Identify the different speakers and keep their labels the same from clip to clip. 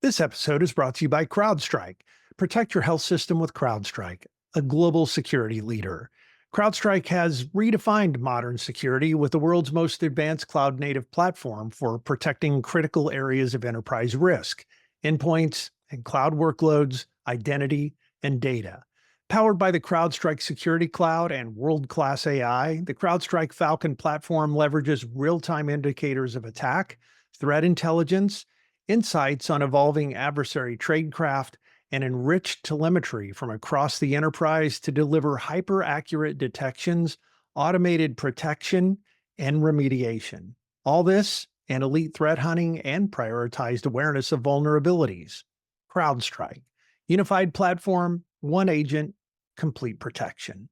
Speaker 1: This episode is brought to you by CrowdStrike. Protect your health system with CrowdStrike, a global security leader. CrowdStrike has redefined modern security with the world's most advanced cloud-native platform for protecting critical areas of enterprise risk, endpoints and cloud workloads, identity, and data. Powered by the CrowdStrike Security Cloud and world-class AI, the CrowdStrike Falcon platform leverages real-time indicators of attack, threat intelligence, insights on evolving adversary tradecraft, and enriched telemetry from across the enterprise to deliver hyper-accurate detections, automated protection, and remediation. All this and elite threat hunting and prioritized awareness of vulnerabilities. CrowdStrike. Unified platform, one agent, complete protection.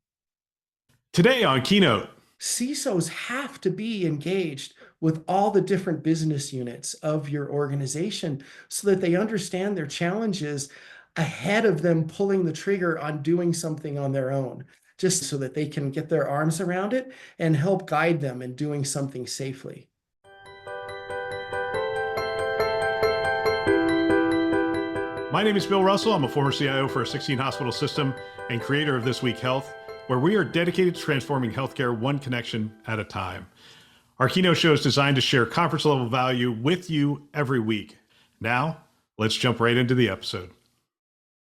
Speaker 2: Today on Keynote.
Speaker 3: CISOs have to be engaged with all the different business units of your organization so that they understand their challenges ahead of them pulling the trigger on doing something on their own, just so that they can get their arms around it and help guide them in doing something safely.
Speaker 2: My name is Bill Russell. I'm a former CIO for a 16-hospital system and creator of This Week Health, where we are dedicated to transforming healthcare one connection at a time. Our Keynote show is designed to share conference-level value with you every week. Now, let's jump right into the episode.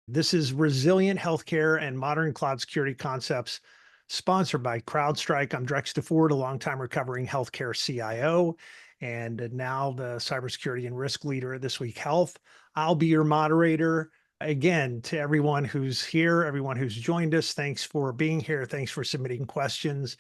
Speaker 1: This is Resilient Healthcare and Modern Cloud Security Concepts, sponsored by CrowdStrike. I'm Drex DeFord, a longtime recovering healthcare CIO, and now the cybersecurity and risk leader at This Week Health. I'll be your moderator. Again, to everyone who's here, everyone who's joined us, thanks for being here. Thanks for submitting questions.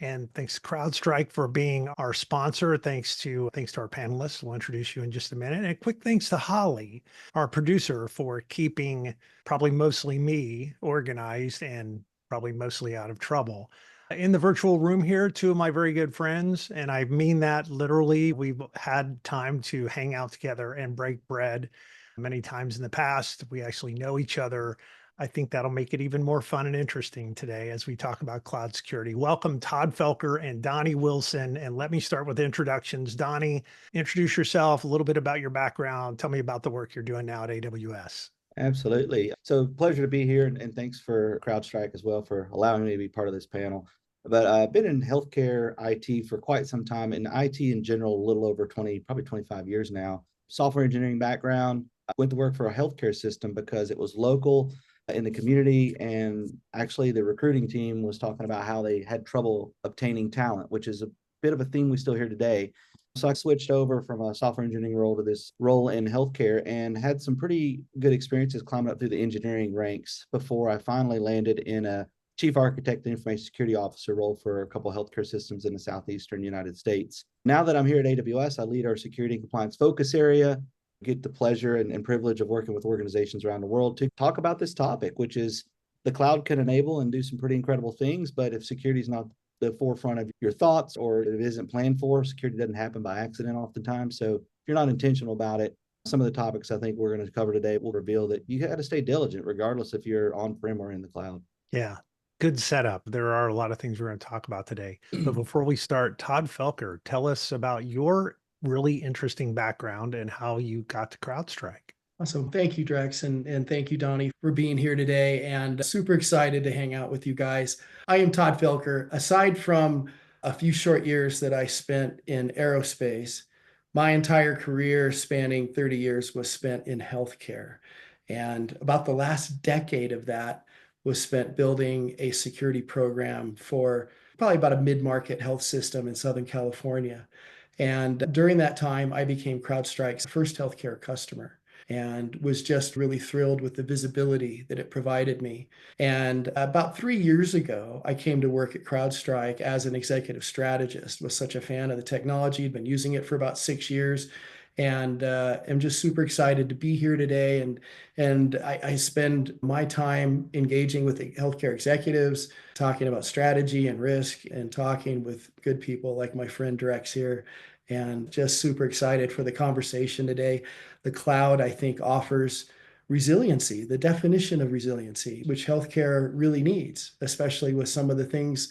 Speaker 1: And thanks to CrowdStrike for being our sponsor. Thanks to our panelists. We'll introduce you in just a minute. And a quick thanks to Holly, our producer, for keeping probably mostly me organized and probably mostly out of trouble. In the virtual room here, two of my very good friends, and I mean that literally. We've had time to hang out together and break bread many times in the past. We actually know each other. I think that'll make it even more fun and interesting today as we talk about cloud security. Welcome, Todd Felker and Donny Wilson. And let me start with introductions. Donny, introduce yourself, a little bit about your background. Tell me about the work you're doing now at AWS.
Speaker 4: Absolutely. So pleasure to be here. And thanks for CrowdStrike as well for allowing me to be part of this panel. But I've been in healthcare IT for quite some time, and IT in general, a little over 20, probably 25 years now. Software engineering background. I went to work for a healthcare system because it was local in the community, and actually the recruiting team was talking about how they had trouble obtaining talent, which is a bit of a theme we still hear today. So I switched over from a software engineering role to this role in healthcare and had some pretty good experiences climbing up through the engineering ranks before I finally landed in a chief architect and information security officer role for a couple of healthcare systems in the southeastern United States. Now that I'm here at AWS, I lead our security and compliance focus area, get the pleasure and privilege of working with organizations around the world to talk about this topic, which is the cloud can enable and do some pretty incredible things, but if security is not the forefront of your thoughts or it isn't planned for, security doesn't happen by accident oftentimes. So if you're not intentional about it, some of the topics I think we're going to cover today will reveal that you got to stay diligent regardless if you're on-prem or in the cloud.
Speaker 1: Yeah. Good setup. There are a lot of things we're going to talk about today. But before we start, Todd Felker, tell us about your really interesting background and how you got to CrowdStrike.
Speaker 3: Awesome. Thank you, Drex, and thank you, Donny, for being here today, and super excited to hang out with you guys. I am Todd Felker. Aside from a few short years that I spent in aerospace, my entire career spanning 30 years was spent in healthcare. And about the last decade of that was spent building a security program for probably about a mid-market health system in Southern California. And during that time, I became CrowdStrike's first healthcare customer and was just really thrilled with the visibility that it provided me. And about 3 years ago, I came to work at CrowdStrike as an executive strategist. Was such a fan of the technology, had been using it for about 6 years, and I'm just super excited to be here today. And I spend my time engaging with the healthcare executives, talking about strategy and risk, and talking with good people like my friend Drex here, and just super excited for the conversation today. The cloud, I think, offers resiliency, the definition of resiliency, which healthcare really needs, especially with some of the things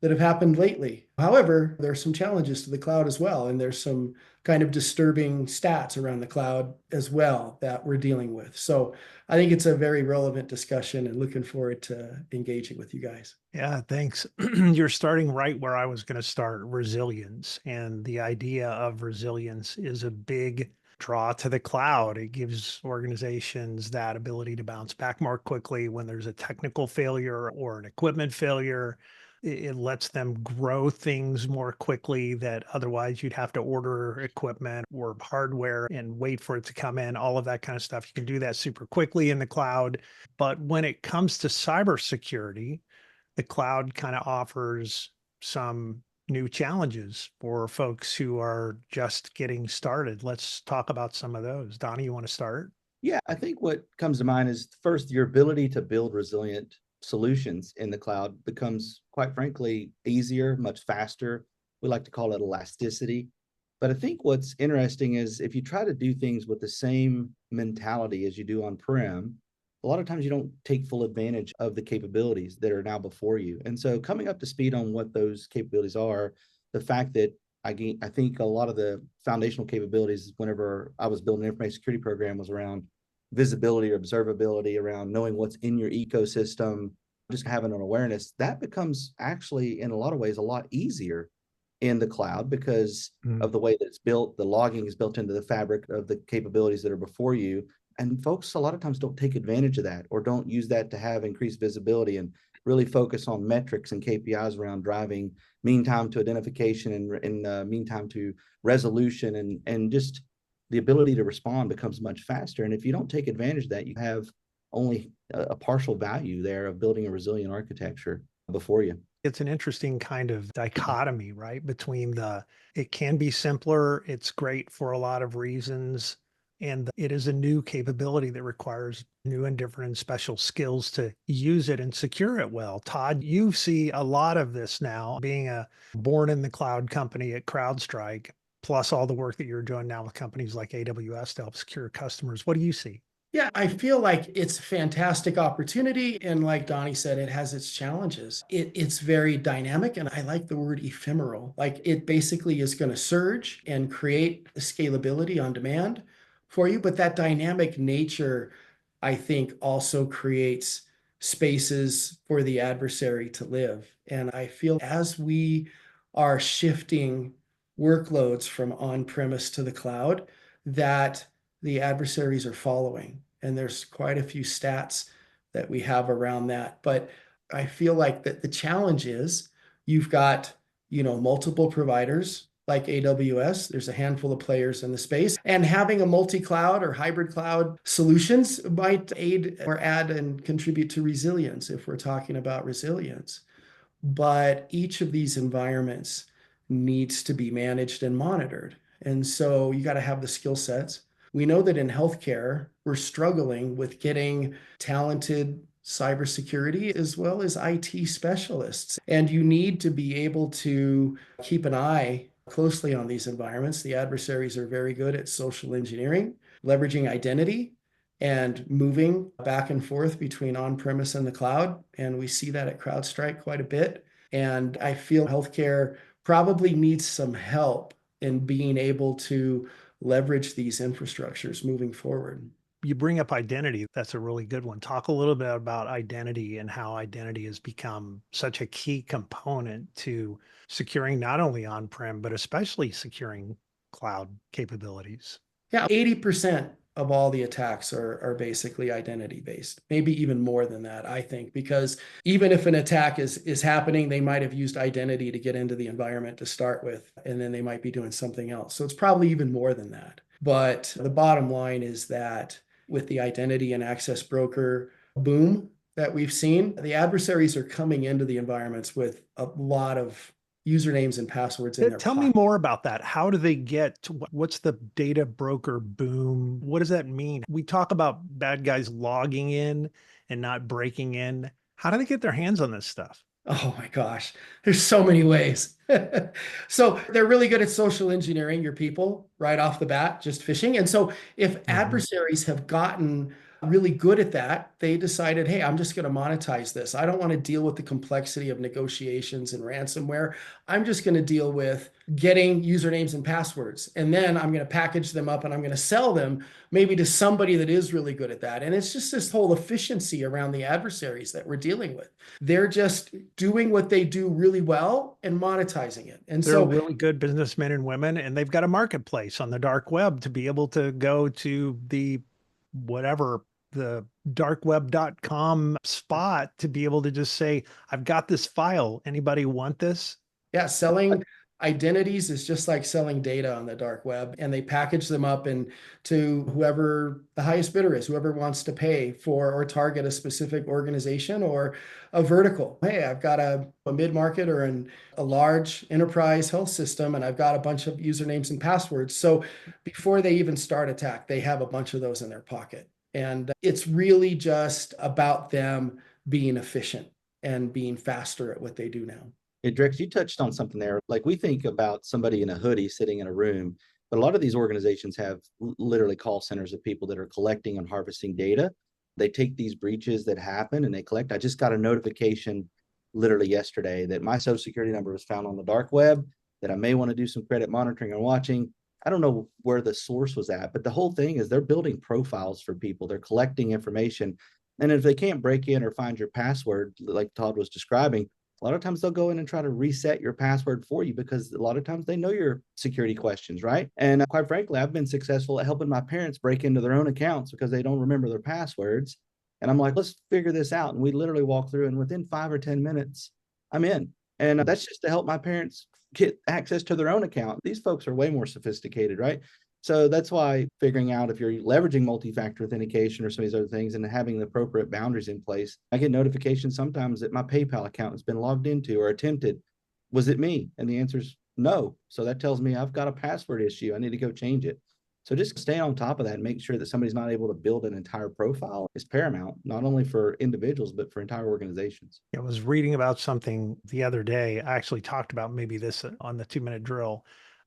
Speaker 3: that have happened lately. However, there are some challenges to the cloud as well, and there's some kind of disturbing stats around the cloud as well that we're dealing with. So I think it's a very relevant discussion and looking forward to engaging with you guys.
Speaker 1: Yeah, thanks. You're starting right where I was going to start, resilience. And the idea of resilience is a big draw to the cloud. It gives organizations that ability to bounce back more quickly when there's a technical failure or an equipment failure. It lets them grow things more quickly that otherwise you'd have to order equipment or hardware and wait for it to come in, all of that kind of stuff. You can do that super quickly in the cloud. But when it comes to cybersecurity, the cloud kind of offers some new challenges for folks who are just getting started. Let's talk about some of those. Donnie, you want to start?
Speaker 4: Yeah, I think what comes to mind is first, your ability to build resilient solutions in the cloud becomes, quite frankly, easier, much faster. We like to call it elasticity. But I think what's interesting is if you try to do things with the same mentality as you do on-prem, a lot of times you don't take full advantage of the capabilities that are now before you. And so coming up to speed on what those capabilities are, the fact that I think a lot of the foundational capabilities whenever I was building an information security program was around visibility or observability, around knowing what's in your ecosystem, just having an awareness. That becomes actually, in a lot of ways, a lot easier in the cloud because of the way that it's built. The logging is built into the fabric of the capabilities that are before you. And folks a lot of times don't take advantage of that or don't use that to have increased visibility and really focus on metrics and KPIs around driving mean time to identification and mean time to resolution, and just the ability to respond becomes much faster. And if you don't take advantage of that, you have only a partial value there of building a resilient architecture before you.
Speaker 1: It's an interesting kind of dichotomy, right? Between it can be simpler, it's great for a lot of reasons, and it is a new capability that requires new and different and special skills to use it and secure it well. Todd, you see a lot of this now, being a born in the cloud company at CrowdStrike, plus all the work that you're doing now with companies like AWS to help secure customers. What do you see?
Speaker 3: Yeah, I feel like it's a fantastic opportunity. And like Donnie said, it has its challenges. It's very dynamic. And I like the word ephemeral. Like it basically is going to surge and create scalability on demand for you. But that dynamic nature, I think, also creates spaces for the adversary to live. And I feel as we are shifting workloads from on-premise to the cloud, that the adversaries are following. And there's quite a few stats that we have around that. But I feel like that the challenge is you've got, multiple providers like AWS. There's a handful of players in the space, and having a multi-cloud or hybrid cloud solutions might aid or add and contribute to resilience if we're talking about resilience. But each of these environments needs to be managed and monitored. And so you got to have the skill sets. We know that in healthcare, we're struggling with getting talented cybersecurity as well as IT specialists. And you need to be able to keep an eye closely on these environments. The adversaries are very good at social engineering, leveraging identity, and moving back and forth between on-premise and the cloud. And we see that at CrowdStrike quite a bit. And I feel healthcare probably needs some help in being able to leverage these infrastructures moving forward.
Speaker 1: You bring up identity. That's a really good one. Talk a little bit about identity and how identity has become such a key component to securing not only on-prem, but especially securing cloud capabilities.
Speaker 3: Yeah, 80% of all the attacks are basically identity based, maybe even more than that, I think, because even if an attack is happening, they might have used identity to get into the environment to start with, and then they might be doing something else. So it's probably even more than that. But the bottom line is that with the identity and access broker boom that we've seen, the adversaries are coming into the environments with a lot of usernames and passwords in their
Speaker 1: Tell me more about that. How do they get to what's the data broker boom? What does that mean? We talk about bad guys logging in and not breaking in. How do they get their hands on this stuff?
Speaker 3: Oh my gosh, there's so many ways. So they're really good at social engineering your people right off the bat, just phishing. And so if adversaries have gotten really good at that, they decided, hey, I'm just going to monetize this. I don't want to deal with the complexity of negotiations and ransomware. I'm just going to deal with getting usernames and passwords. And then I'm going to package them up and I'm going to sell them maybe to somebody that is really good at that. And it's just this whole efficiency around the adversaries that we're dealing with. They're just doing what they do really well and monetizing it. And
Speaker 1: They're
Speaker 3: so
Speaker 1: really good businessmen and women, and they've got a marketplace on the dark web to be able to go to the whatever the darkweb.com spot to be able to just say, I've got this file. Anybody want this?
Speaker 3: yeah, selling identities is just like selling data on the dark web, and they package them up and to whoever the highest bidder is, whoever wants to pay for or target a specific organization or a vertical. Hey, I've got a mid-market or a large enterprise health system, and I've got a bunch of usernames and passwords. So before they even start attack, they have a bunch of those in their pocket. And it's really just about them being efficient and being faster at what they do now.
Speaker 4: Hey, Drex, you touched on something there. Like we think about somebody in a hoodie sitting in a room, but a lot of these organizations have literally call centers of people that are collecting and harvesting data. They take these breaches that happen and they collect. I just got a notification literally yesterday that my social security number was found on the dark web, that I may want to do some credit monitoring and watching. I don't know where the source was at, but the whole thing is they're building profiles for people. They're collecting information. And if they can't break in or find your password, like Todd was describing, a lot of times they'll go in and try to reset your password for you because a lot of times they know your security questions, right? And quite frankly, I've been successful at helping my parents break into their own accounts because they don't remember their passwords. And I'm like, let's figure this out. And we literally walk through, and within 5 or 10 minutes, I'm in. And that's just to help my parents get access to their own account. These folks are way more sophisticated, right? So that's why figuring out if you're leveraging multi-factor authentication or some of these other things and having the appropriate boundaries in place. I get notifications sometimes that my PayPal account has been logged into or attempted. Was it me? And the answer is no. So that tells me I've got a password issue. I need to go change it. So just stay on top of that and make sure that somebody's not able to build an entire profile is paramount, not only for individuals, but for entire organizations.
Speaker 1: I was reading about something the other day. I actually talked about maybe this on the 2-minute drill.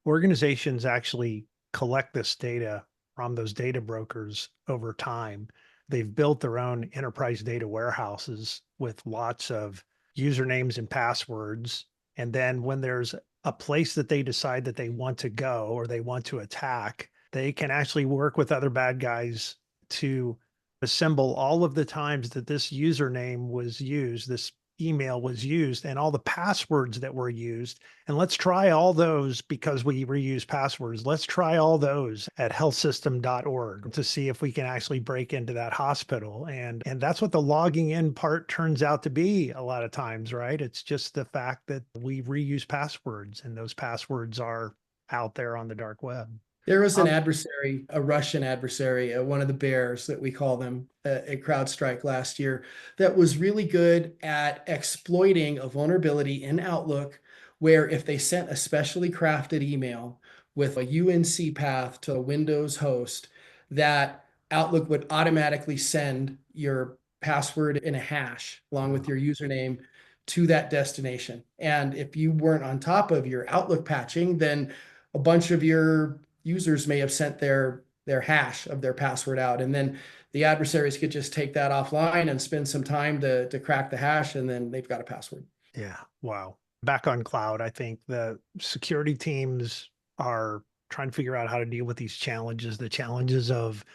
Speaker 1: Organizations actually collect this data from those data brokers over time. They've built their own enterprise data warehouses with lots of usernames and passwords. And then when there's a place that they decide that they want to go or they want to attack, they can actually work with other bad guys to assemble all of the times that this username was used, this email was used, and all the passwords that were used. And let's try all those because we reuse passwords. Let's try all those at healthsystem.org to see if we can actually break into that hospital. And that's what the logging in part turns out to be a lot of times, right? It's just the fact that we reuse passwords and those passwords are out there on the dark web.
Speaker 3: There was an adversary, a Russian adversary, one of the bears that we call them at CrowdStrike last year, that was really good at exploiting a vulnerability in Outlook where if they sent a specially crafted email with a UNC path to a Windows host, that Outlook would automatically send your password in a hash along with your username to that destination. And if you weren't on top of your Outlook patching, then a bunch of your users may have sent their hash of their password out. And then the adversaries could just take that offline and spend some time to crack the hash, and then they've got a password.
Speaker 1: Yeah. Wow. Back on cloud, I think the security teams are trying to figure out how to deal with these challenges, the challenges of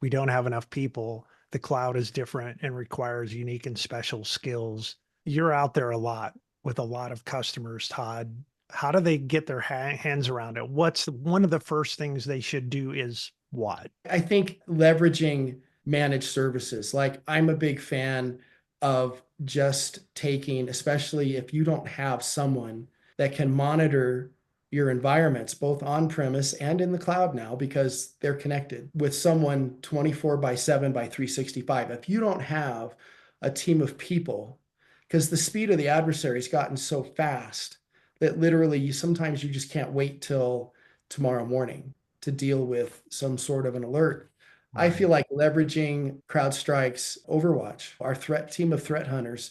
Speaker 1: we don't have enough people. The cloud is different and requires unique and special skills. You're out there a lot with a lot of customers, Todd. How do they get their hands around it? What's one of the first things they should do is what?
Speaker 3: I think leveraging managed services. Like I'm a big fan of just taking, especially if you don't have someone that can monitor your environments, both on premise and in the cloud now, because they're connected with someone 24/7 by 365. If you don't have a team of people, because the speed of the adversary has gotten so fast that literally sometimes you just can't wait till tomorrow morning to deal with some sort of an alert. I feel like leveraging CrowdStrike's Overwatch, our threat team of threat hunters,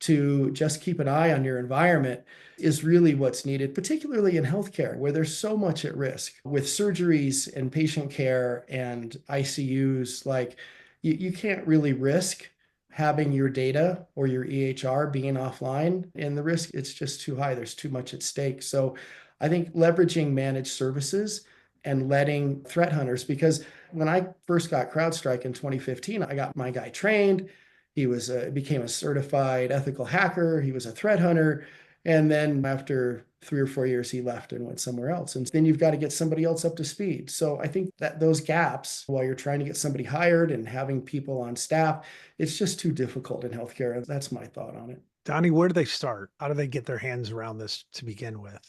Speaker 3: to just keep an eye on your environment is really what's needed, particularly in healthcare, where there's so much at risk with surgeries and patient care and ICUs. Like you can't really risk having your data or your EHR being offline, and the risk, it's just too high. There's too much at stake. So I think leveraging managed services and letting threat hunters, because when I first got CrowdStrike in 2015, I got my guy trained. He became a certified ethical hacker. He was a threat hunter. And then after 3 or 4 years, he left and went somewhere else. And then you've got to get somebody else up to speed. So I think that those gaps, while you're trying to get somebody hired and having people on staff, it's just too difficult in healthcare. That's my thought on it.
Speaker 1: Donnie, where do they start? How do they get their hands around this to begin with?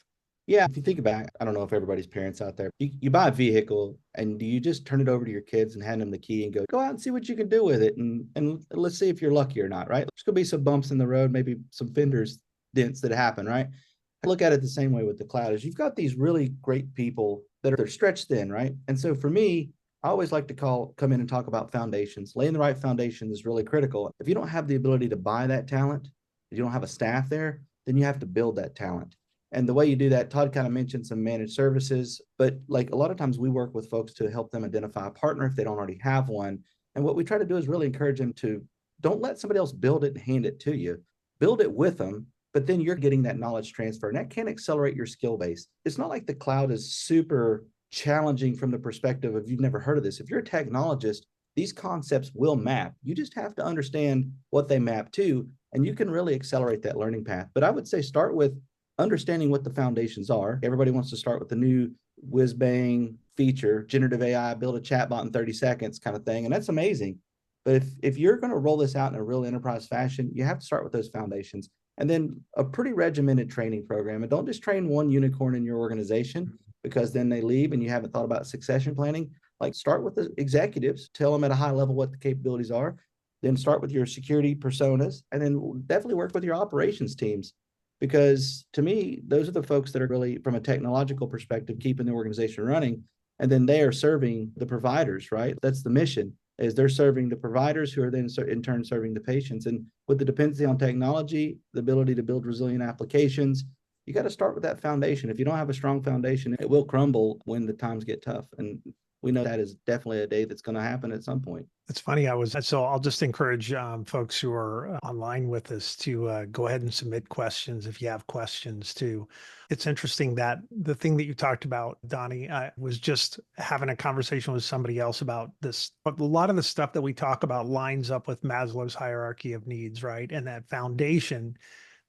Speaker 4: Yeah, if you think about it, I don't know if everybody's parents out there, you buy a vehicle and do you just turn it over to your kids and hand them the key and go out and see what you can do with it? And let's see if you're lucky or not, right? There's going to be some bumps in the road, maybe some fenders dents that happen, right? I look at it the same way with the cloud is you've got these really great people that are stretched thin, right? And so for me, I always like to come in and talk about foundations. Laying the right foundation is really critical. If you don't have the ability to buy that talent, if you don't have a staff there, then you have to build that talent. And the way you do that, Todd kind of mentioned some managed services, but like a lot of times we work with folks to help them identify a partner if they don't already have one. And what we try to do is really encourage them to don't let somebody else build it and hand it to you. Build it with them, but then you're getting that knowledge transfer and that can accelerate your skill base. It's not like the cloud is super challenging from the perspective of you've never heard of this. If you're a technologist, these concepts will map. You just have to understand what they map to, and you can really accelerate that learning path. But I would say start with understanding what the foundations are. Everybody wants to start with the new whiz bang feature, generative AI, build a chatbot in 30 seconds kind of thing. And that's amazing. But if you're going to roll this out in a real enterprise fashion, you have to start with those foundations and then a pretty regimented training program. And don't just train one unicorn in your organization because then they leave and you haven't thought about succession planning. Like start with the executives, tell them at a high level what the capabilities are, then start with your security personas, and then definitely work with your operations teams. Because to me, those are the folks that are really, from a technological perspective, keeping the organization running. And then they are serving the providers, right? That's the mission, is they're serving the providers who are then in turn serving the patients. And with the dependency on technology, the ability to build resilient applications, you got to start with that foundation. If you don't have a strong foundation, it will crumble when the times get tough. And we know that is definitely a day that's going to happen at some point.
Speaker 1: It's funny. So I'll just encourage folks who are online with us to go ahead and submit questions if you have questions too. It's interesting that the thing that you talked about, Donnie, was just having a conversation with somebody else about this. But a lot of the stuff that we talk about lines up with Maslow's hierarchy of needs, right? And that foundation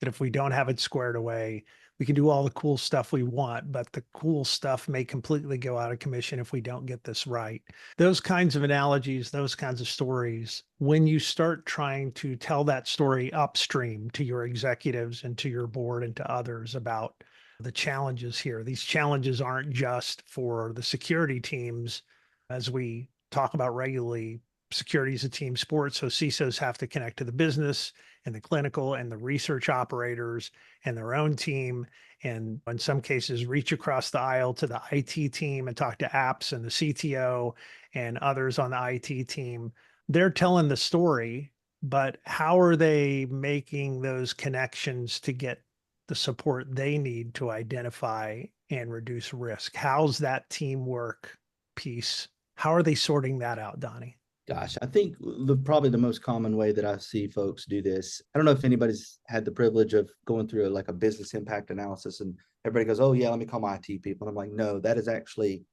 Speaker 1: that if we don't have it squared away, we can do all the cool stuff we want, but the cool stuff may completely go out of commission if we don't get this right. Those kinds of analogies, those kinds of stories, when you start trying to tell that story upstream to your executives and to your board and to others about the challenges here, these challenges aren't just for the security teams, as we talk about regularly. Security is a team sport, so CISOs have to connect to the business and the clinical and the research operators and their own team, and in some cases reach across the aisle to the IT team and talk to apps and the CTO and others on the IT team. They're telling the story, but how are they making those connections to get the support they need to identify and reduce risk? How's that teamwork piece? How are they sorting that out, Donnie?
Speaker 4: Gosh, I think probably the most common way that I see folks do this, I don't know if anybody's had the privilege of going through a business impact analysis and everybody goes, oh yeah, let me call my IT people. And I'm like, no, that is actually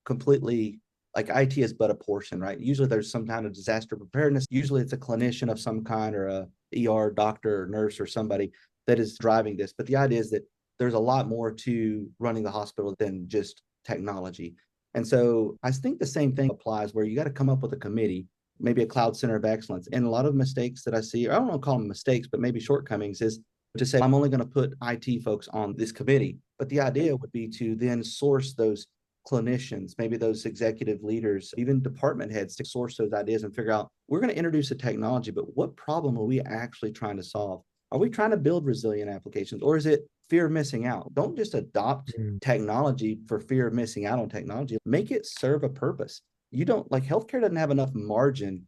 Speaker 4: completely, like IT is but a portion, right? Usually there's some kind of disaster preparedness. Usually it's a clinician of some kind or a ER doctor or nurse or somebody that is driving this. But the idea is that there's a lot more to running the hospital than just technology. And so I think the same thing applies where you got to come up with a committee, maybe a cloud center of excellence. And a lot of mistakes that I see, I don't want to call them mistakes, but maybe shortcomings, is to say, I'm only going to put IT folks on this committee. But the idea would be to then source those clinicians, maybe those executive leaders, even department heads, to source those ideas and figure out, we're going to introduce a technology, but what problem are we actually trying to solve? Are we trying to build resilient applications, or is it fear of missing out? Don't just adopt technology for fear of missing out on technology. Make it serve a purpose. You don't, like, healthcare doesn't have enough margin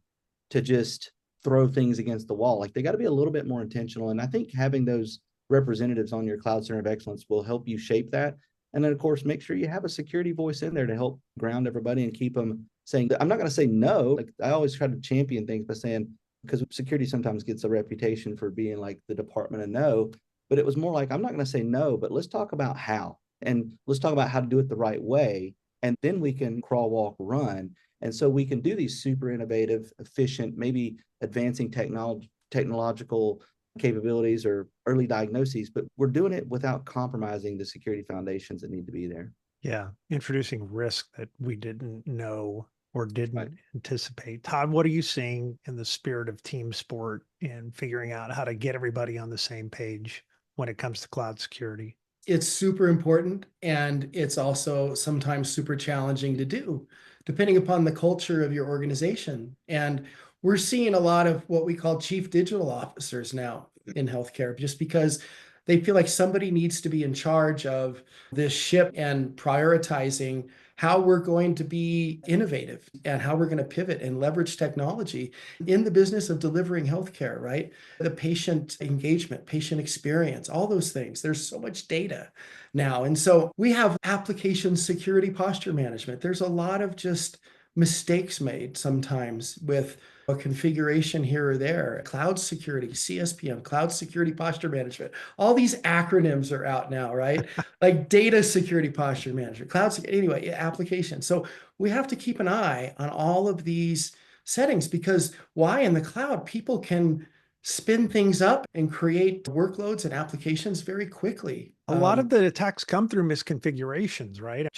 Speaker 4: to just throw things against the wall. Like they got to be a little bit more intentional. And I think having those representatives on your Cloud Center of Excellence will help you shape that. And then, of course, make sure you have a security voice in there to help ground everybody and keep them saying, I'm not going to say no. Like I always try to champion things by saying, because security sometimes gets a reputation for being like the department of no, but it was more like, I'm not going to say no, but let's talk about how. And let's talk about how to do it the right way. And then we can crawl, walk, run. And so we can do these super innovative, efficient, maybe advancing technological capabilities or early diagnoses, but we're doing it without compromising the security foundations that need to be there.
Speaker 1: Yeah. Introducing risk that we didn't know or didn't
Speaker 4: Right.
Speaker 1: anticipate. Todd, what are you seeing in the spirit of team sport and figuring out how to get everybody on the same page when it comes to cloud security?
Speaker 3: It's super important, and it's also sometimes super challenging to do, depending upon the culture of your organization. And we're seeing a lot of what we call chief digital officers now in healthcare, just because they feel like somebody needs to be in charge of this ship and prioritizing how we're going to be innovative and how we're going to pivot and leverage technology in the business of delivering healthcare, right? The patient engagement, patient experience, all those things. There's so much data now. And so we have application security posture management. There's a lot of just mistakes made sometimes with a configuration here or there. Cloud security, CSPM, cloud security posture management. All these acronyms are out now, right? Like data security posture management, cloud security, anyway, application. So we have to keep an eye on all of these settings, because why? In the cloud, people can spin things up and create workloads and applications very quickly.
Speaker 1: A lot of the attacks come through misconfigurations, right?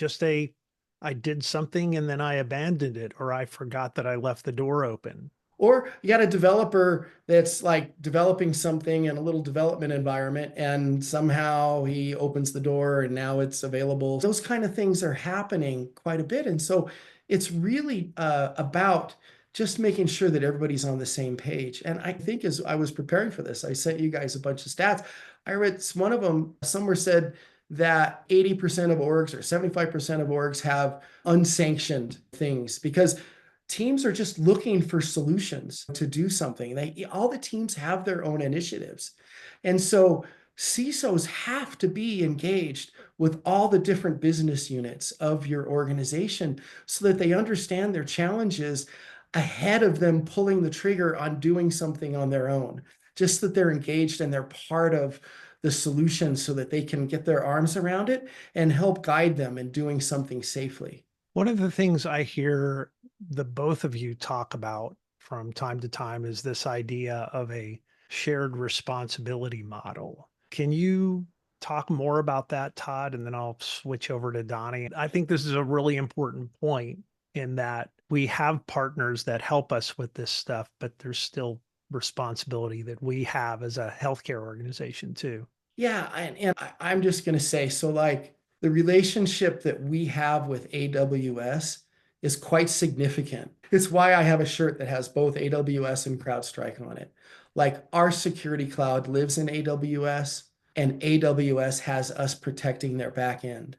Speaker 1: I did something and then I abandoned it, or I forgot that I left the door open.
Speaker 3: Or you got a developer that's like developing something in a little development environment, and somehow he opens the door and now it's available. Those kind of things are happening quite a bit. And so it's really about just making sure that everybody's on the same page. And I think as I was preparing for this, I sent you guys a bunch of stats. I read one of them, somewhere said that 80% of orgs or 75% of orgs have unsanctioned things, because teams are just looking for solutions to do something. All the teams have their own initiatives. And so CISOs have to be engaged with all the different business units of your organization so that they understand their challenges ahead of them pulling the trigger on doing something on their own. Just that they're engaged and they're part of the solution so that they can get their arms around it and help guide them in doing something safely.
Speaker 1: One of the things I hear the both of you talk about from time to time is this idea of a shared responsibility model. Can you talk more about that, Todd? And then I'll switch over to Donny. I think this is a really important point in that we have partners that help us with this stuff, but there's still responsibility that we have as a healthcare organization too.
Speaker 3: Yeah, I'm just going to say, so like the relationship that we have with AWS is quite significant. It's why I have a shirt that has both AWS and CrowdStrike on it. Like our security cloud lives in AWS, and AWS has us protecting their back end.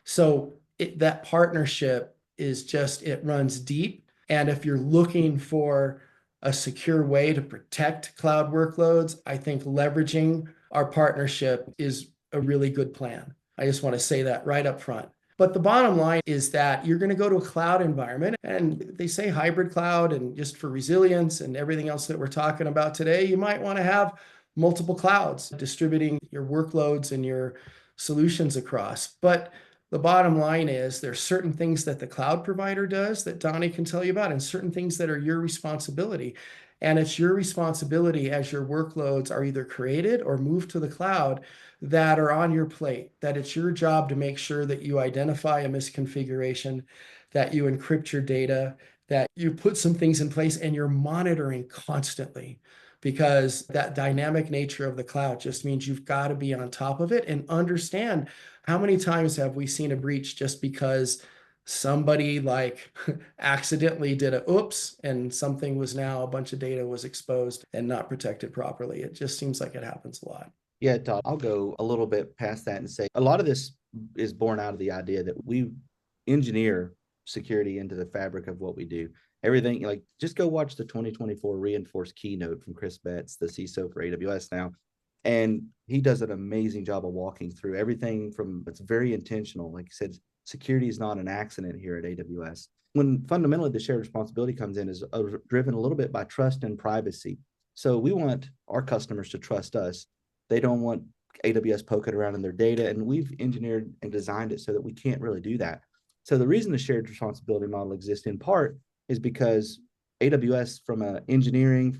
Speaker 3: So that partnership is just, it runs deep. And if you're looking for a secure way to protect cloud workloads, I think leveraging our partnership is a really good plan. I just want to say that right up front. But the bottom line is that you're going to go to a cloud environment, and they say hybrid cloud, and just for resilience and everything else that we're talking about today, you might want to have multiple clouds distributing your workloads and your solutions across. But the bottom line is there's certain things that the cloud provider does that Donny can tell you about, and certain things that are your responsibility. And it's your responsibility as your workloads are either created or moved to the cloud that are on your plate, that it's your job to make sure that you identify a misconfiguration, that you encrypt your data, that you put some things in place, and you're monitoring constantly, because that dynamic nature of the cloud just means you've got to be on top of it and understand how many times have we seen a breach just because somebody like accidentally did a oops and something was, now a bunch of data was exposed and not protected properly. It just seems like it happens a lot.
Speaker 4: Yeah, Todd, I'll go a little bit past that and say a lot of this is born out of the idea that we engineer security into the fabric of what we do. everything. Like, just go watch the 2024 reinforced keynote from Chris Betts, the CISO for AWS now. And he does an amazing job of walking through everything from, it's very intentional. Like he said, security is not an accident here at AWS. When fundamentally the shared responsibility comes in is driven a little bit by trust and privacy. So we want our customers to trust us. They don't want AWS poking around in their data, and we've engineered and designed it so that we can't really do that. So the reason the shared responsibility model exists in part is because AWS, from an engineering,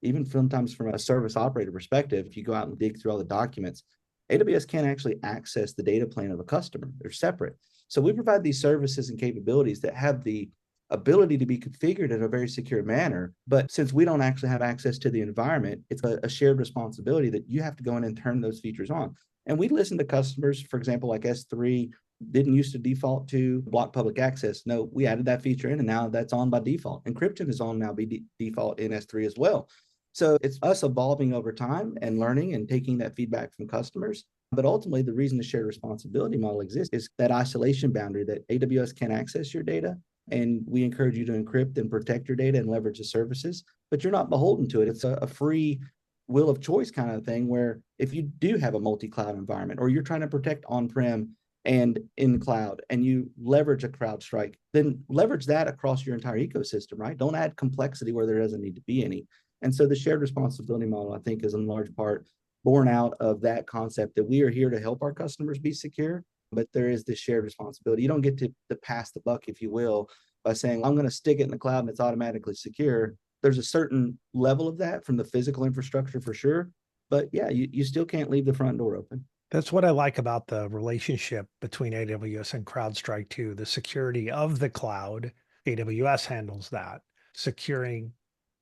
Speaker 4: even sometimes from a service operator perspective, if you go out and dig through all the documents, AWS can't actually access the data plane of a customer. They're separate. So we provide these services and capabilities that have the ability to be configured in a very secure manner. But since we don't actually have access to the environment, it's a shared responsibility that you have to go in and turn those features on. And we listen to customers, for example, like S3 didn't used to default to block public access. No, we added that feature in, and now that's on by default. Encryption is on now by default in S3 as well. So it's us evolving over time and learning and taking that feedback from customers. But ultimately, the reason the shared responsibility model exists is that isolation boundary that AWS can access your data. And we encourage you to encrypt and protect your data and leverage the services, but you're not beholden to it. It's a free will of choice kind of thing, where if you do have a multi-cloud environment, or you're trying to protect on-prem and in cloud, and you leverage a CrowdStrike, then leverage that across your entire ecosystem, right? Don't add complexity where there doesn't need to be any. And so the shared responsibility model, I think, is in large part born out of that concept that we are here to help our customers be secure, but there is this shared responsibility. You don't get to pass the buck, if you will, by saying, I'm going to stick it in the cloud and it's automatically secure. There's a certain level of that from the physical infrastructure for sure. But yeah, you still can't leave the front door open.
Speaker 1: That's what I like about the relationship between AWS and CrowdStrike too. The security of the cloud, AWS handles that. Securing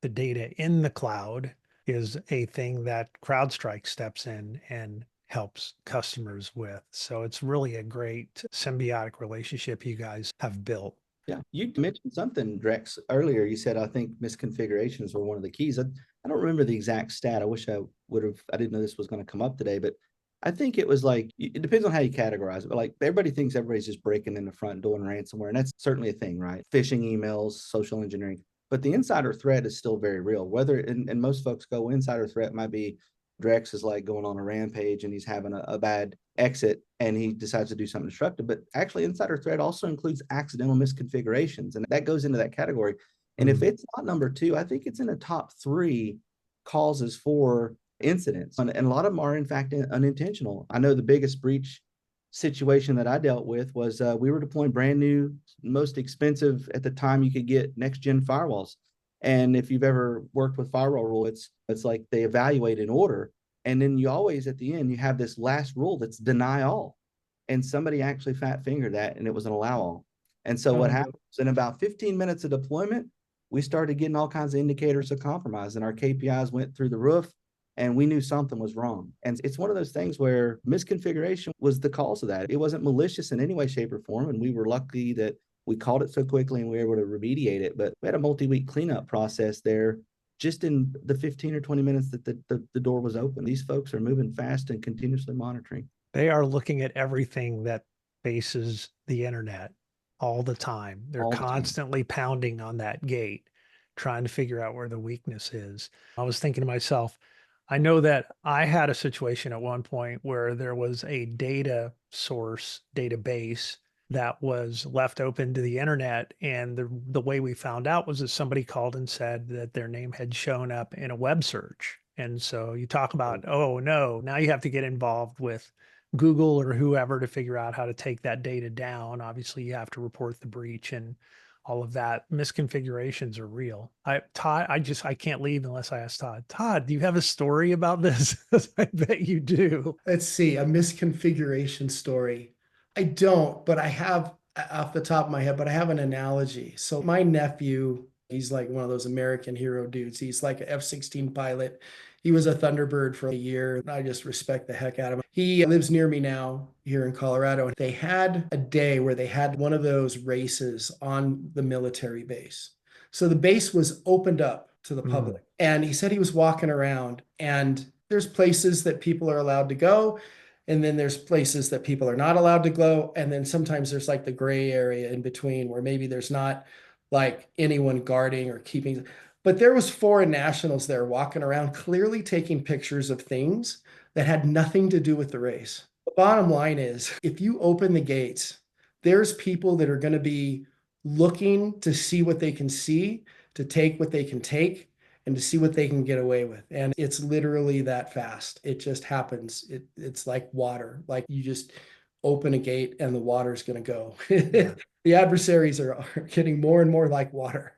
Speaker 1: the data in the cloud is a thing that CrowdStrike steps in and helps customers with. So it's really a great symbiotic relationship you guys have built.
Speaker 4: Yeah, you mentioned something, Drex, earlier. You said, I think misconfigurations were one of the keys. I don't remember the exact stat. I wish I would have, I didn't know this was going to come up today, but I think it was like, it depends on how you categorize it, but like everybody thinks everybody's just breaking in the front door and ransomware. And that's certainly a thing, right? Phishing emails, social engineering, but the insider threat is still very real. Whether, and most folks go, insider threat might be Drex is like going on a rampage and he's having a bad exit and he decides to do something destructive. But actually, insider threat also includes accidental misconfigurations, and that goes into that category. And if it's not number two, I think it's in the top three causes for incidents. And a lot of them are, in fact, unintentional. I know the biggest breach situation that I dealt with was we were deploying brand new, most expensive at the time you could get next gen firewalls. And if you've ever worked with firewall rule, it's like they evaluate in order. And then you always, at the end, you have this last rule that's deny all. And somebody actually fat fingered that, and it was an allow all. And so what happens in about 15 minutes of deployment, we started getting all kinds of indicators of compromise, and our KPIs went through the roof, and we knew something was wrong. And it's one of those things where misconfiguration was the cause of that. It wasn't malicious in any way, shape, or form. And we were lucky that we caught it so quickly and we were able to remediate it. But we had a multi-week cleanup process there just in the 15 or 20 minutes that the door was open. These folks are moving fast and continuously monitoring.
Speaker 1: They are looking at everything that faces the internet all the time. They're constantly pounding on that gate, trying to figure out where the weakness is. I was thinking to myself, I know that I had a situation at one point where there was a data source database that was left open to the internet. And the way we found out was that somebody called and said that their name had shown up in a web search. And so you talk about, oh no, now you have to get involved with Google or whoever to figure out how to take that data down. Obviously, you have to report the breach and all of that. Misconfigurations are real. Todd, I can't leave unless I ask Todd. Todd, do you have a story about this? I bet you do.
Speaker 3: Let's see, a misconfiguration story. I don't, but I have off the top of my head, but I have an analogy. So my nephew, he's like one of those American hero dudes. He's like an F-16 pilot. He was a Thunderbird for a year. I just respect the heck out of him. He lives near me now here in Colorado. They had a day where they had one of those races on the military base. So the base was opened up to the public. And he said he was walking around, and there's places that people are allowed to go. And then there's places that people are not allowed to go. And then sometimes there's like the gray area in between where maybe there's not like anyone guarding or keeping. But there was foreign nationals there walking around, clearly taking pictures of things that had nothing to do with the race. The bottom line is, if you open the gates, there's people that are going to be looking to see what they can see, to take what they can take, and to see what they can get away with. And it's literally that fast. It just happens. It's like water. Like you just open a gate and the water's going to go. The adversaries are getting more and more like water.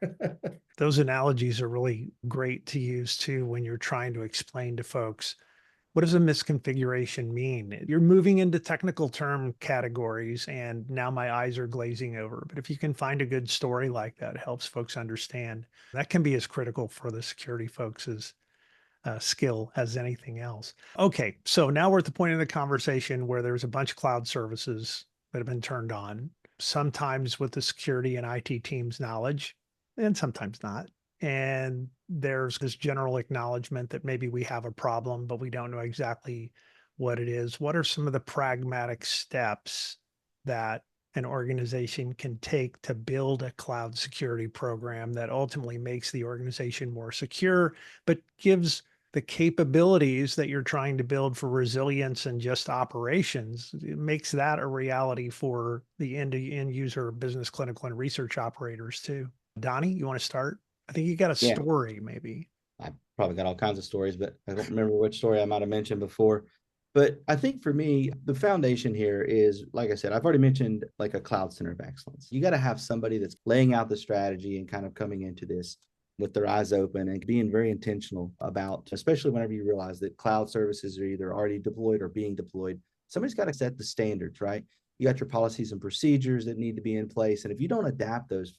Speaker 1: Those analogies are really great to use too when you're trying to explain to folks, what does a misconfiguration mean? You're moving into technical term categories, and now my eyes are glazing over. But if you can find a good story like that, it helps folks understand. That can be as critical for the security folks as skill as anything else. Okay, so now we're at the point in the conversation where there's a bunch of cloud services that have been turned on, sometimes with the security and IT team's knowledge, and sometimes not. And there's this general acknowledgement that maybe we have a problem, but we don't know exactly what it is. What are some of the pragmatic steps that an organization can take to build a cloud security program that ultimately makes the organization more secure, but gives the capabilities that you're trying to build for resilience and just operations? It makes that a reality for the end user, business, clinical, and research operators too. Donny, you want to start? I think you got a
Speaker 4: Yeah.
Speaker 1: story maybe.
Speaker 4: I probably got all kinds of stories, but I don't remember which story I might have mentioned before. But I think for me, the foundation here is, like I said, I've already mentioned like a cloud center of excellence. You got to have somebody that's laying out the strategy and kind of coming into this with their eyes open and being very intentional about, especially whenever you realize that cloud services are either already deployed or being deployed. Somebody's got to set the standards, right? You got your policies and procedures that need to be in place. And if you don't adapt those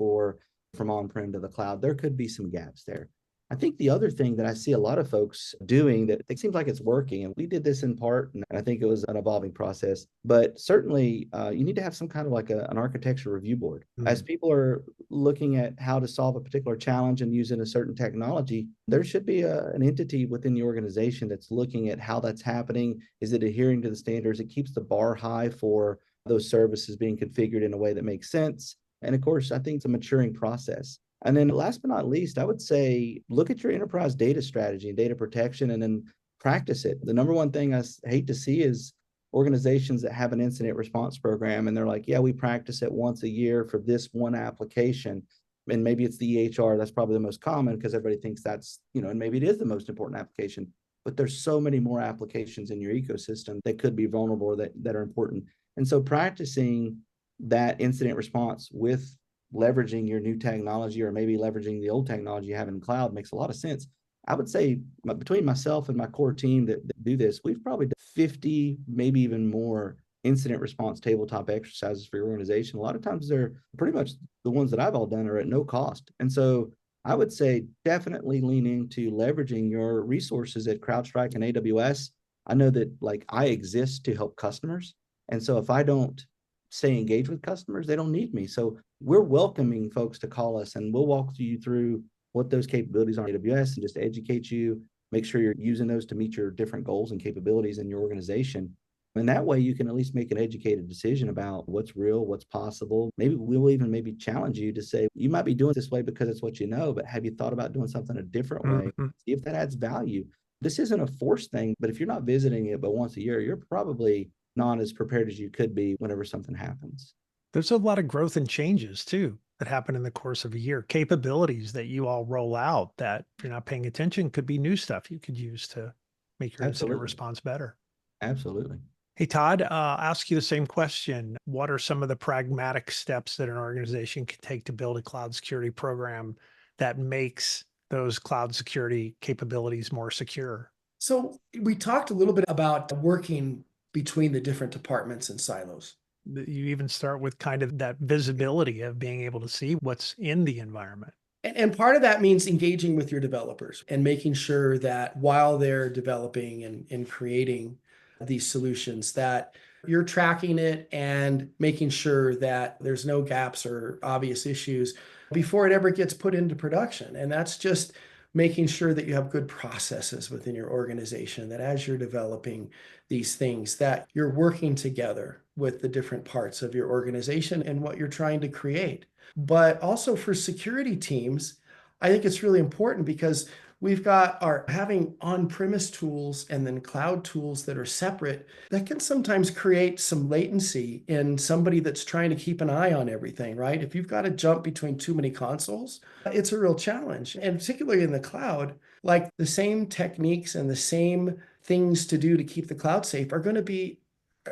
Speaker 4: from on-prem to the cloud, there could be some gaps there. I think the other thing that I see a lot of folks doing that it seems like it's working, and we did this in part, and I think it was an evolving process, but certainly you need to have some kind of like an architecture review board. As people are looking at how to solve a particular challenge and using a certain technology, there should be an entity within the organization that's looking at how that's happening. Is it adhering to the standards? It keeps the bar high for those services being configured in a way that makes sense. And of course, I think it's a maturing process. And then last but not least, I would say, look at your enterprise data strategy and data protection and then practice it. The number one thing I hate to see is organizations that have an incident response program and they're like, yeah, we practice it once a year for this one application. And maybe it's the EHR, that's probably the most common because everybody thinks that's, and maybe it is the most important application, but there's so many more applications in your ecosystem that could be vulnerable or that are important. And so practicing that incident response with leveraging your new technology or maybe leveraging the old technology you have in the cloud makes a lot of sense. I would say between myself and my core team that do this, we've probably done 50, maybe even more incident response tabletop exercises for your organization. A lot of times they're pretty much the ones that I've all done are at no cost. And so I would say definitely lean into leveraging your resources at CrowdStrike and AWS. I know that like I exist to help customers. And so if I don't stay engaged with customers, they don't need me. So we're welcoming folks to call us and we'll walk you through what those capabilities are on AWS and just educate you, make sure you're using those to meet your different goals and capabilities in your organization. And that way you can at least make an educated decision about what's real, what's possible. Maybe we'll even maybe challenge you to say, you might be doing it this way because it's what you know, but have you thought about doing something a different way? See if that adds value. This isn't a forced thing, but if you're not visiting it but once a year, you're probably not as prepared as you could be whenever something happens.
Speaker 1: There's a lot of growth and changes too that happen in the course of a year. Capabilities that you all roll out that if you're not paying attention could be new stuff you could use to make your incident response better.
Speaker 4: Absolutely.
Speaker 1: Hey, Todd, I'll ask you the same question. What are some of the pragmatic steps that an organization can take to build a cloud security program that makes those cloud security capabilities more secure?
Speaker 3: So we talked a little bit about working between the different departments and silos.
Speaker 1: You even start with kind of that visibility of being able to see what's in the environment.
Speaker 3: And part of that means engaging with your developers and making sure that while they're developing and creating these solutions, that you're tracking it and making sure that there's no gaps or obvious issues before it ever gets put into production. And that's just making sure that you have good processes within your organization, that as you're developing these things, that you're working together with the different parts of your organization and what you're trying to create. But also for security teams, I think it's really important because we've got our having on-premise tools and then cloud tools that are separate that can sometimes create some latency in somebody that's trying to keep an eye on everything, right? If you've got to jump between too many consoles, it's a real challenge. And particularly in the cloud, like the same techniques and the same things to do to keep the cloud safe are going to be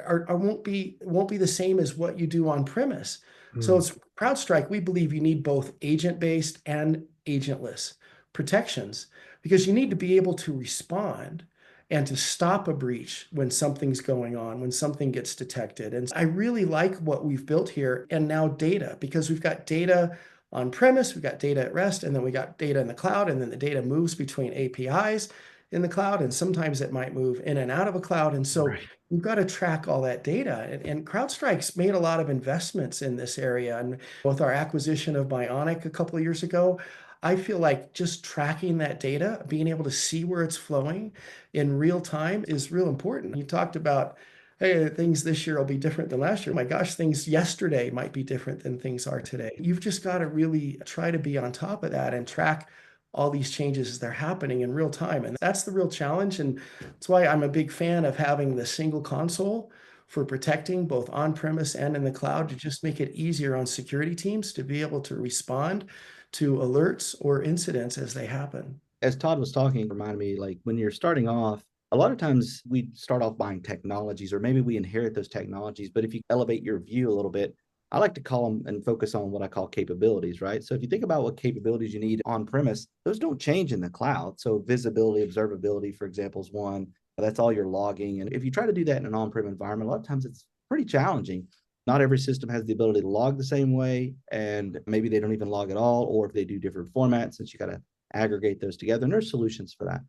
Speaker 3: won't be the same as what you do on premise. So it's CrowdStrike. We believe you need both agent-based and agentless protections because you need to be able to respond and to stop a breach when something's going on, when something gets detected. And I really like what we've built here and now data, because we've got data on premise, we've got data at rest, and then we got data in the cloud, and then the data moves between APIs in the cloud, and sometimes it might move in and out of a cloud. And so we've got to track all that data. And CrowdStrike's made a lot of investments in this area. And with our acquisition of Bionic a couple of years ago, I feel like just tracking that data, being able to see where it's flowing in real time is real important. You talked about, hey, things this year will be different than last year. My gosh, things yesterday might be different than things are today. You've just got to really try to be on top of that and track all these changes as they're happening in real time. And that's the real challenge. And that's why I'm a big fan of having the single console for protecting both on-premise and in the cloud to just make it easier on security teams to be able to respond to alerts or incidents as they happen.
Speaker 4: As Todd was talking, it reminded me, like, when you're starting off, a lot of times we start off buying technologies, or maybe we inherit those technologies. But if you elevate your view a little bit, I like to call them and focus on what I call capabilities, right? So if you think about what capabilities you need on premise, those don't change in the cloud. So visibility, observability, for example, is one. That's all your logging. And if you try to do that in an on-prem environment, a lot of times it's pretty challenging. Not every system has the ability to log the same way, and maybe they don't even log at all, or if they do different formats, since you got to aggregate those together. And there's solutions for that.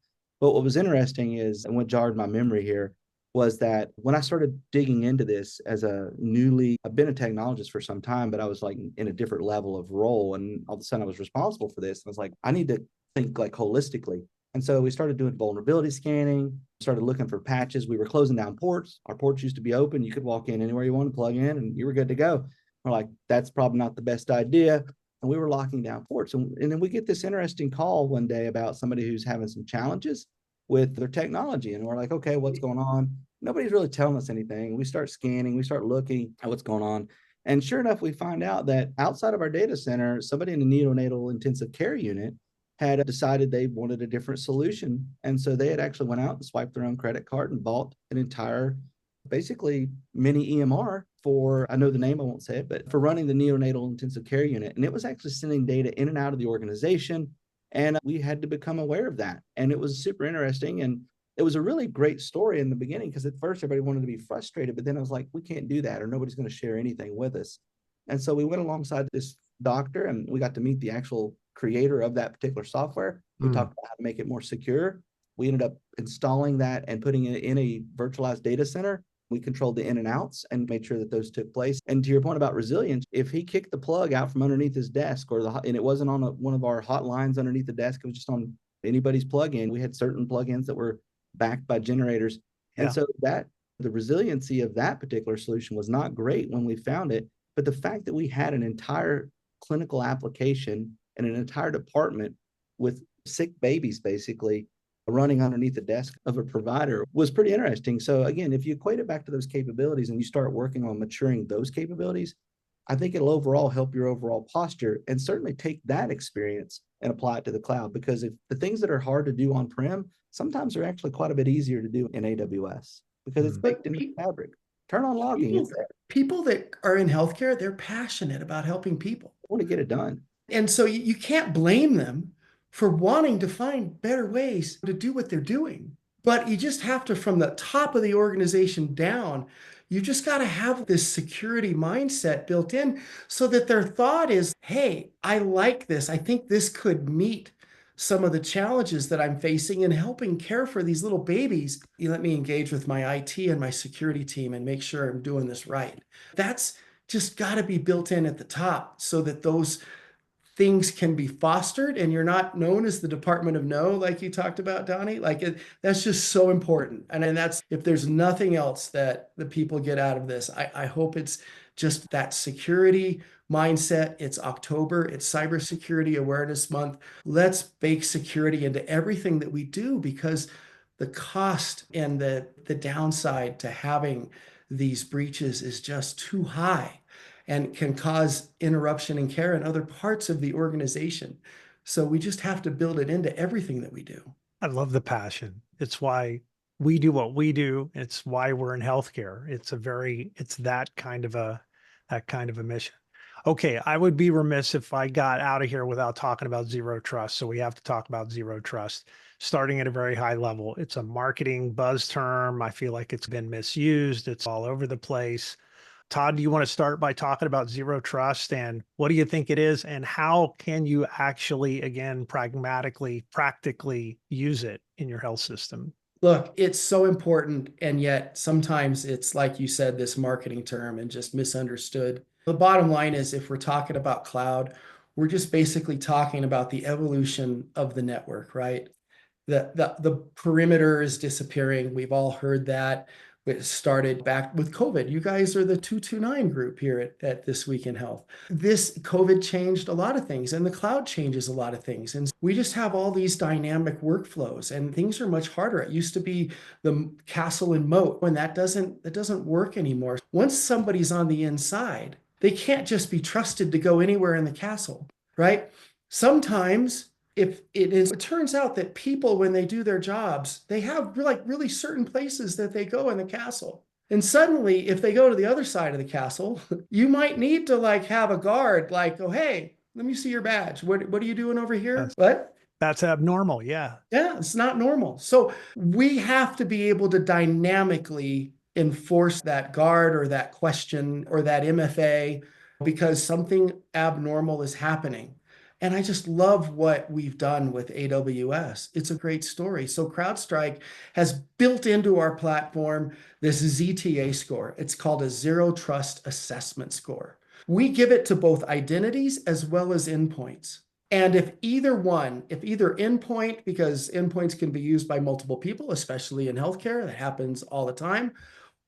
Speaker 4: But what was interesting is, and what jarred my memory here, was that when I started digging into this as I've been a technologist for some time, but I was like in a different level of role. And all of a sudden I was responsible for this. And I was like, I need to think like holistically. And so we started doing vulnerability scanning, started looking for patches. We were closing down ports. Our ports used to be open. You could walk in anywhere you want to plug in and you were good to go. We're like, that's probably not the best idea. And we were locking down ports. And then we get this interesting call one day about somebody who's having some challenges with their technology. And we're like, okay, what's going on? Nobody's really telling us anything. We start scanning, we start looking at what's going on. And sure enough, we find out that outside of our data center, somebody in the neonatal intensive care unit had decided they wanted a different solution. And so they had actually went out and swiped their own credit card and bought an entire, basically mini EMR for, I know the name, I won't say it, but for running the neonatal intensive care unit. And it was actually sending data in and out of the organization. And we had to become aware of that. And it was super interesting. And it was a really great story in the beginning, because at first everybody wanted to be frustrated, but then I was like, we can't do that, or nobody's going to share anything with us. And so we went alongside this doctor and we got to meet the actual creator of that particular software. We talked about how to make it more secure. We ended up installing that and putting it in a virtualized data center. We controlled the in and outs and made sure that those took place. And to your point about resilience, if he kicked the plug out from underneath his desk, and it wasn't on one of our hotlines underneath the desk, it was just on anybody's plugin. We had certain plugins that were backed by generators. And so that the resiliency of that particular solution was not great when we found it. But the fact that we had an entire clinical application and an entire department with sick babies basically running underneath the desk of a provider was pretty interesting. So again, if you equate it back to those capabilities and you start working on maturing those capabilities, I think it'll overall help your overall posture, and certainly take that experience and apply it to the cloud. Because if the things that are hard to do on-prem, sometimes they're actually quite a bit easier to do in AWS because it's baked into the fabric. Turn on logging.
Speaker 3: People that are in healthcare, they're passionate about helping people.
Speaker 4: I want to get it done.
Speaker 3: And so you can't blame them for wanting to find better ways to do what they're doing. But you just have to, from the top of the organization down, you just got to have this security mindset built in so that their thought is, hey, I like this. I think this could meet some of the challenges that I'm facing in helping care for these little babies. You let me engage with my IT and my security team and make sure I'm doing this right. That's just got to be built in at the top so that those things can be fostered and you're not known as the Department of No, like you talked about, Donnie. That's just so important. And that's, if there's nothing else that the people get out of this, I hope it's just that security mindset. It's October, it's Cybersecurity Awareness Month. Let's bake security into everything that we do, because the cost and the downside to having these breaches is just too high and can cause interruption in care in other parts of the organization. So we just have to build it into everything that we do.
Speaker 1: I love the passion. It's why we do what we do. It's why we're in healthcare. It's that kind of a mission. Okay, I would be remiss if I got out of here without talking about zero trust. So we have to talk about zero trust, starting at a very high level. It's a marketing buzz term. I feel like it's been misused. It's all over the place. Todd, do you want to start by talking about zero trust, and what do you think it is, and how can you actually, again, practically use it in your health system?
Speaker 3: Look, it's so important, and yet sometimes it's, like you said, this marketing term and just misunderstood. The bottom line is, if we're talking about cloud, we're just basically talking about the evolution of the network, right? The perimeter is disappearing. We've all heard that. It started back with COVID. You guys are the 229 group here at This Week in Health. This COVID changed a lot of things, and the cloud changes a lot of things. And we just have all these dynamic workflows, and things are much harder. It used to be the castle and moat, and that doesn't work anymore. Once somebody's on the inside, they can't just be trusted to go anywhere in the castle, right? Sometimes it turns out that people, when they do their jobs, they have really certain places that they go in the castle. And suddenly, if they go to the other side of the castle, you might need to have a guard, oh, hey, let me see your badge. What are you doing over here?
Speaker 1: That's abnormal. Yeah.
Speaker 3: Yeah, it's not normal. So we have to be able to dynamically enforce that guard or that question or that MFA, because something abnormal is happening. And I just love what we've done with AWS. It's a great story. So CrowdStrike has built into our platform this ZTA score. It's called a Zero Trust Assessment Score. We give it to both identities as well as endpoints. And if either endpoint, because endpoints can be used by multiple people, especially in healthcare, that happens all the time,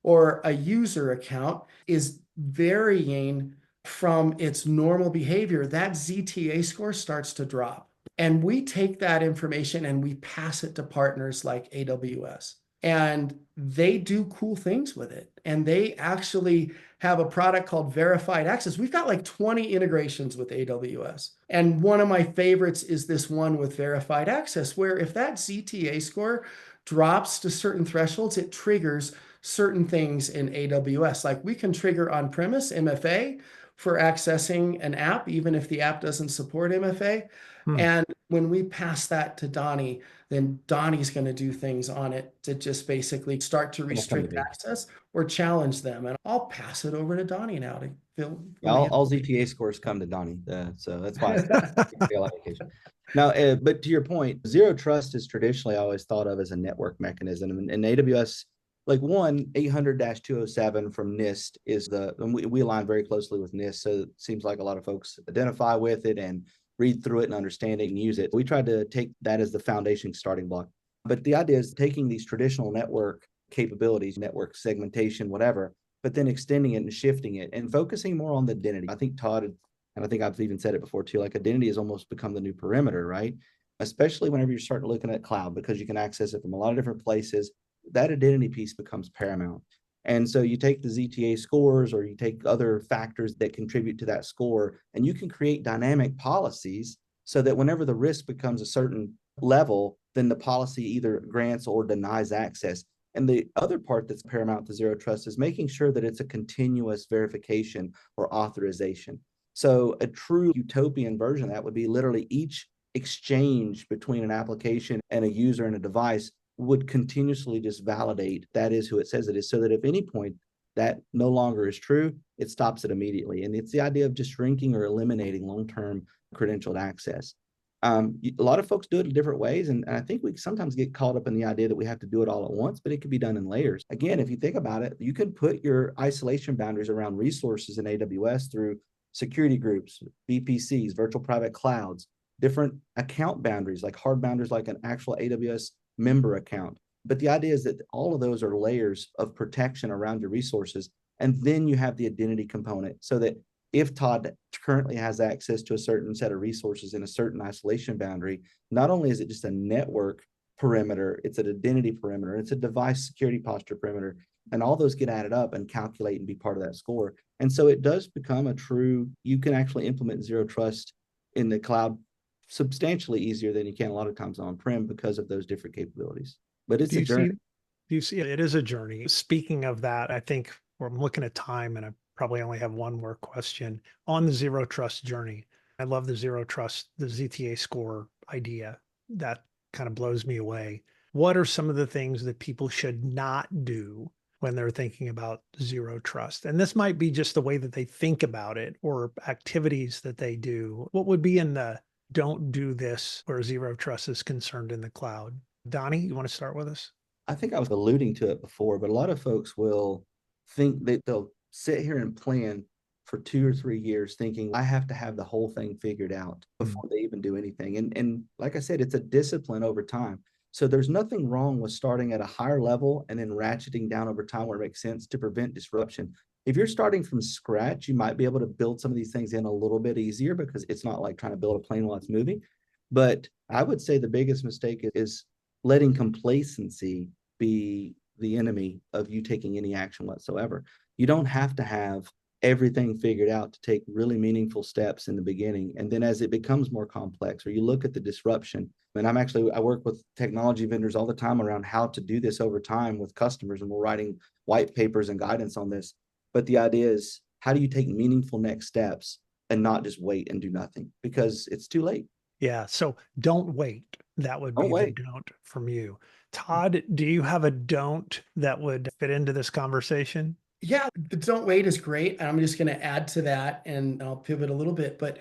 Speaker 3: or a user account is varying from its normal behavior, that ZTA score starts to drop. And we take that information and we pass it to partners like AWS. And they do cool things with it. And they actually have a product called Verified Access. We've got 20 integrations with AWS. And one of my favorites is this one with Verified Access, where if that ZTA score drops to certain thresholds, it triggers certain things in AWS. We can trigger on-premise MFA for accessing an app, even if the app doesn't support MFA. And when we pass that to Donny, then Donny's going to do things on it to just basically start to restrict access or challenge them. And I'll pass it over to Donny now to fill.
Speaker 4: All ZTA scores come to Donny, so that's why it's now. But to your point, zero trust is traditionally always thought of as a network mechanism, and AWS. 800-207 from NIST is and we align very closely with NIST. So it seems like a lot of folks identify with it and read through it and understand it and use it. We tried to take that as the foundation starting block. But the idea is taking these traditional network capabilities, network segmentation, whatever, but then extending it and shifting it and focusing more on the identity. I think Todd, and I think I've even said it before too, identity has almost become the new perimeter, right? Especially whenever you're starting looking at cloud, because you can access it from a lot of different places. That identity piece becomes paramount. And so you take the ZTA scores or you take other factors that contribute to that score, and you can create dynamic policies so that whenever the risk becomes a certain level, then the policy either grants or denies access. And the other part that's paramount to zero trust is making sure that it's a continuous verification or authorization. So a true utopian version of that would be literally each exchange between an application and a user and a device would continuously just validate that is who it says it is, so that if any point that no longer is true, it stops it immediately. And it's the idea of just shrinking or eliminating long-term credentialed access. A lot of folks do it in different ways, and I think we sometimes get caught up in the idea that we have to do it all at once, but it can be done in layers. Again, if you think about it, you can put your isolation boundaries around resources in AWS through security groups, VPCs, virtual private clouds, different account boundaries, like hard boundaries, like an actual AWS member account. But the idea is that all of those are layers of protection around your resources. And then you have the identity component so that if Todd currently has access to a certain set of resources in a certain isolation boundary, not only is it just a network perimeter, it's an identity perimeter, it's a device security posture perimeter, and all those get added up and calculate and be part of that score. And so it does become a true, you can actually implement zero trust in the cloud substantially easier than you can a lot of times on-prem because of those different capabilities. But it's a journey.
Speaker 1: Do you see it is a journey? Speaking of that, I think I'm looking at time and I probably only have one more question on the zero trust journey. I love the zero trust, the ZTA score idea. That kind of blows me away. What are some of the things that people should not do when they're thinking about zero trust? And this might be just the way that they think about it or activities that they do. What would be in the don't do this where zero trust is concerned in the cloud? Donnie, you want to start with us?
Speaker 4: I think I was alluding to it before, but a lot of folks will think that they'll sit here and plan for 2 or 3 years thinking I have to have the whole thing figured out before they even do anything. And like I said, it's a discipline over time. So there's nothing wrong with starting at a higher level and then ratcheting down over time where it makes sense to prevent disruption. If you're starting from scratch, you might be able to build some of these things in a little bit easier because it's not like trying to build a plane while it's moving. But I would say the biggest mistake is letting complacency be the enemy of you taking any action whatsoever. You don't have to have everything figured out to take really meaningful steps in the beginning. And then as it becomes more complex, or you look at the disruption, and I work with technology vendors all the time around how to do this over time with customers, and we're writing white papers and guidance on this. But the idea is, how do you take meaningful next steps and not just wait and do nothing because it's too late?
Speaker 1: Yeah. So don't wait. That would be the don't from you. Todd, do you have a don't that would fit into this conversation?
Speaker 3: Yeah, the don't wait is great. And I'm just going to add to that and I'll pivot a little bit. But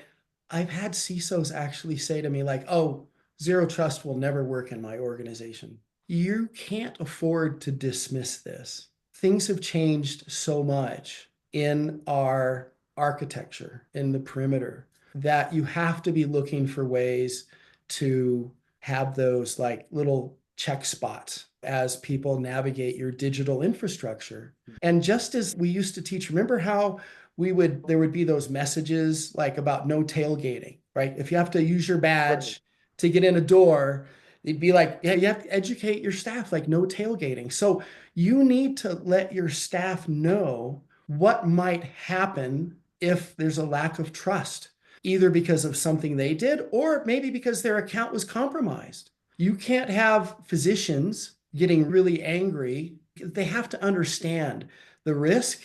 Speaker 3: I've had CISOs actually say to me, like, oh, zero trust will never work in my organization. You can't afford to dismiss this. Things have changed so much in our architecture, in the perimeter, that you have to be looking for ways to have those like little check spots as people navigate your digital infrastructure. And just as we used to teach, remember how there would be those messages like about no tailgating, right? If you have to use your badge to get in a door, it'd be like, yeah, you have to educate your staff, like no tailgating. So you need to let your staff know what might happen if there's a lack of trust, either because of something they did or maybe because their account was compromised. You can't have physicians getting really angry. They have to understand the risk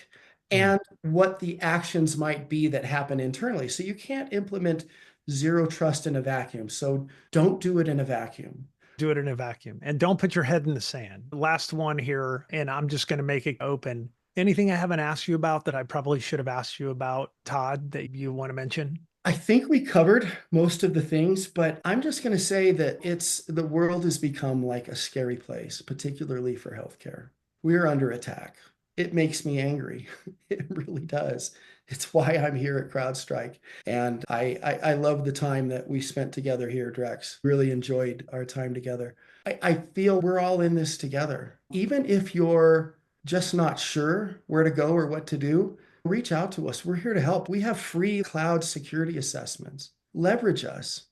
Speaker 3: and what the actions might be that happen internally. So you can't implement zero trust in a vacuum. So don't do it in a vacuum.
Speaker 1: Do it in a vacuum and don't put your head in the sand. Last one here, and I'm just going to make it open. Anything I haven't asked you about that I probably should have asked you about, Todd, that you want to mention?
Speaker 3: I think we covered most of the things, but I'm just going to say that the world has become like a scary place, particularly for healthcare. We're under attack. It makes me angry. It really does. It's why I'm here at CrowdStrike. And I love the time that we spent together here, Drex. Really enjoyed our time together. I feel we're all in this together. Even if you're just not sure where to go or what to do, reach out to us. We're here to help. We have free cloud security assessments. Leverage us.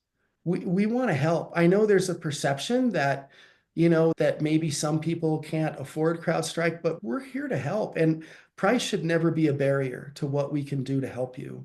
Speaker 3: We want to help. I know there's a perception that, that maybe some people can't afford CrowdStrike, but we're here to help. And price should never be a barrier to what we can do to help you.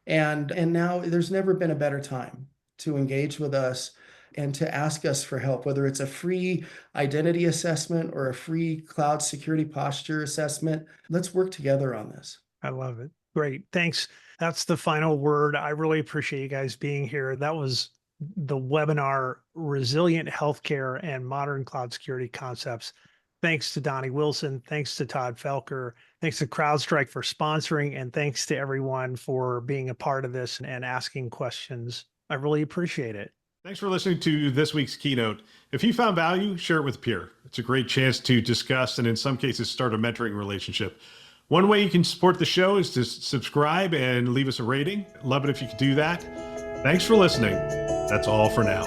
Speaker 3: And now there's never been a better time to engage with us and to ask us for help, whether it's a free identity assessment or a free cloud security posture assessment. Let's work together on this.
Speaker 1: I love it. Great. Thanks. That's the final word. I really appreciate you guys being here. That was the webinar, Resilient Healthcare and Modern Cloud Security Concepts. Thanks to Donny Wilson. Thanks to Todd Felker. Thanks to CrowdStrike for sponsoring. And thanks to everyone for being a part of this and asking questions. I really appreciate it.
Speaker 2: Thanks for listening to this week's Keynote. If you found value, share it with a peer. It's a great chance to discuss and in some cases start a mentoring relationship. One way you can support the show is to subscribe and leave us a rating. Love it if you could do that. Thanks for listening. That's all for now.